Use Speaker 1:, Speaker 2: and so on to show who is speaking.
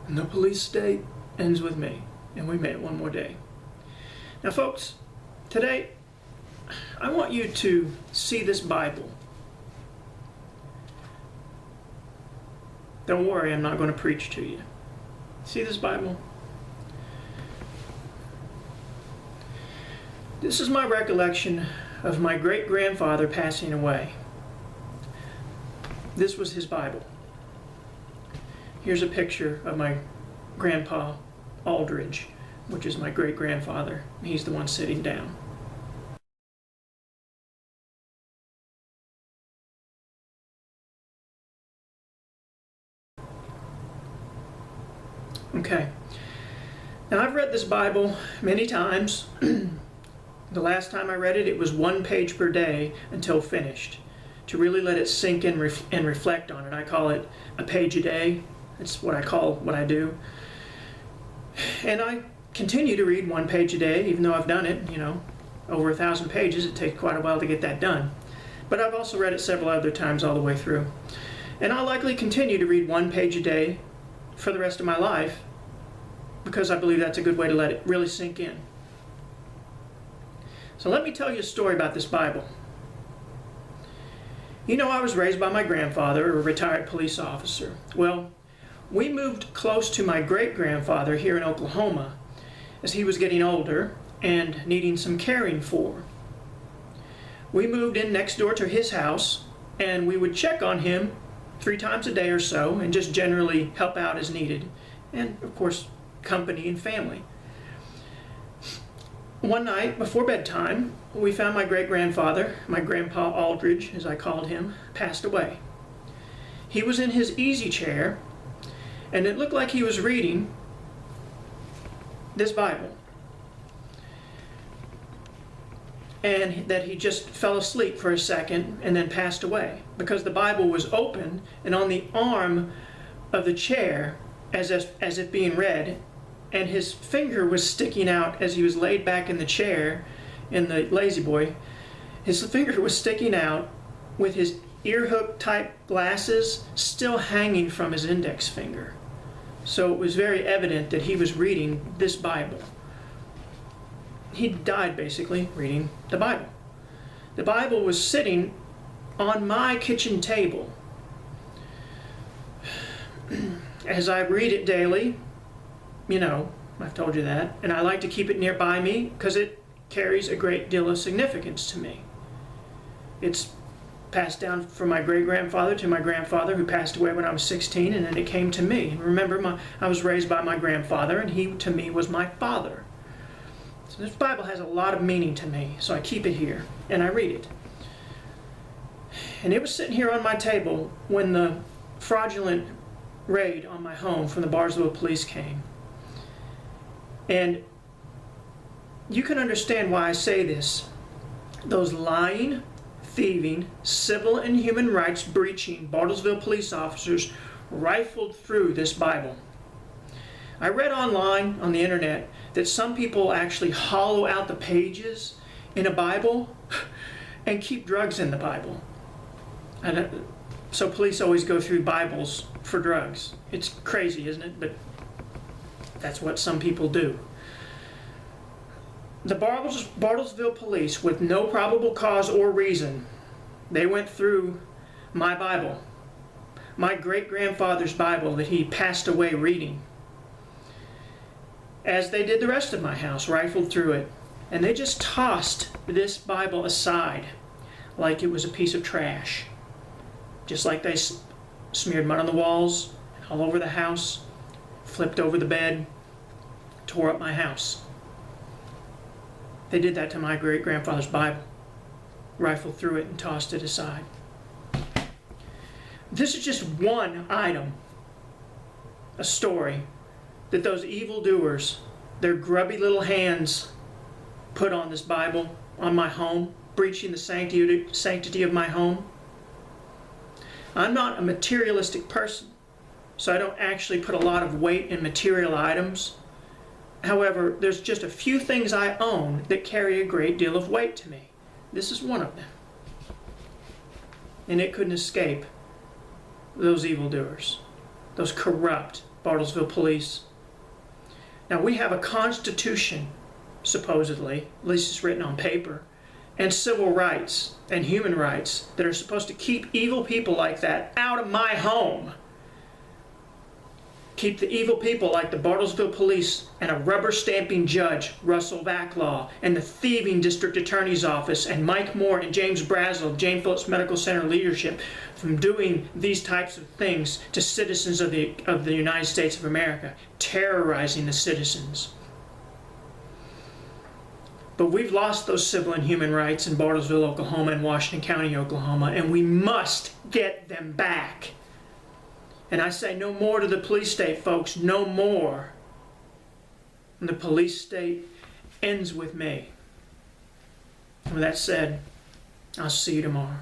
Speaker 1: And the police state ends with me, and we made it one more day. Now folks, today I want you to see this Bible. Don't worry, I'm not going to preach to you. See this Bible? This is my recollection of my great-grandfather passing away. This was his Bible. Here's a picture of my grandpa Aldridge, which is my great-grandfather. He's the one sitting down. Okay. Now I've read this Bible many times. The last time I read it, it was 1 page per day until finished. To really let it sink in and reflect on it. I call it a page a day. That's what I call what I do. And I continue to read 1 page a day, even though I've done it, over 1,000 pages. It takes quite a while to get that done. But I've also read it several other times all the way through. And I'll likely continue to read 1 page a day for the rest of my life, because I believe that's a good way to let it really sink in. So let me tell you a story about this Bible. I was raised by my grandfather, a retired police officer. Well, we moved close to my great-grandfather here in Oklahoma as he was getting older and needing some caring for. We moved in next door to his house, and we would check on him 3 times a day or so and just generally help out as needed. And, of course, company and family. One night before bedtime, we found my great-grandfather, my grandpa Aldridge, as I called him, passed away. He was in his easy chair, and it looked like he was reading this Bible. And that he just fell asleep for a second and then passed away, because the Bible was open and on the arm of the chair as if being read, and his finger was sticking out as he was laid back in the chair in the lazy boy. His finger was sticking out with his ear hook type glasses still hanging from his index finger. So it was very evident that he was reading this Bible. He died basically reading the Bible. The Bible was sitting on my kitchen table. As I read it daily, I've told you that, and I like to keep it nearby me because it carries a great deal of significance to me. It's passed down from my great-grandfather to my grandfather, who passed away when I was 16, and then it came to me. And remember, I was raised by my grandfather, and he, to me, was my father. So this Bible has a lot of meaning to me, so I keep it here, and I read it. And it was sitting here on my table when the fraudulent raid on my home from the Bartlesville Police came. And you can understand why I say this. Those lying, thieving, civil and human rights breaching Bartlesville police officers rifled through this Bible. I read online on the internet that some people actually hollow out the pages in a Bible and keep drugs in the Bible. So police always go through Bibles for drugs. It's crazy, isn't it? But that's what some people do. The Bartlesville Police, with no probable cause or reason, they went through my Bible, my great-grandfather's Bible that he passed away reading, as they did the rest of my house, rifled through it. And they just tossed this Bible aside like it was a piece of trash. Just like they smeared mud on the walls, all over the house, flipped over the bed, tore up my house. They did that to my great-grandfather's Bible, rifled through it and tossed it aside. This is just one item, a story, that those evildoers, their grubby little hands, put on this Bible, on my home, breaching the sanctity of my home. I'm not a materialistic person, so I don't actually put a lot of weight in material items. However, there's just a few things I own that carry a great deal of weight to me. This is one of them. And it couldn't escape those evildoers, those corrupt, Bartlesville Police. Now, we have a constitution, supposedly, at least it's written on paper, and civil rights and human rights that are supposed to keep evil people like that out of my home. Keep the evil people like the Bartlesville Police and a rubber-stamping judge, Russell Backlaw, and the thieving district attorney's office, and Mike Moore and James Brazel of Jane Phillips Medical Center leadership from doing these types of things to citizens of the United States of America, terrorizing the citizens. But we've lost those civil and human rights in Bartlesville, Oklahoma, and Washington County, Oklahoma, and we must get them back. And I say no more to the police state, folks, no more. And the police state ends with me. And with that said, I'll see you tomorrow.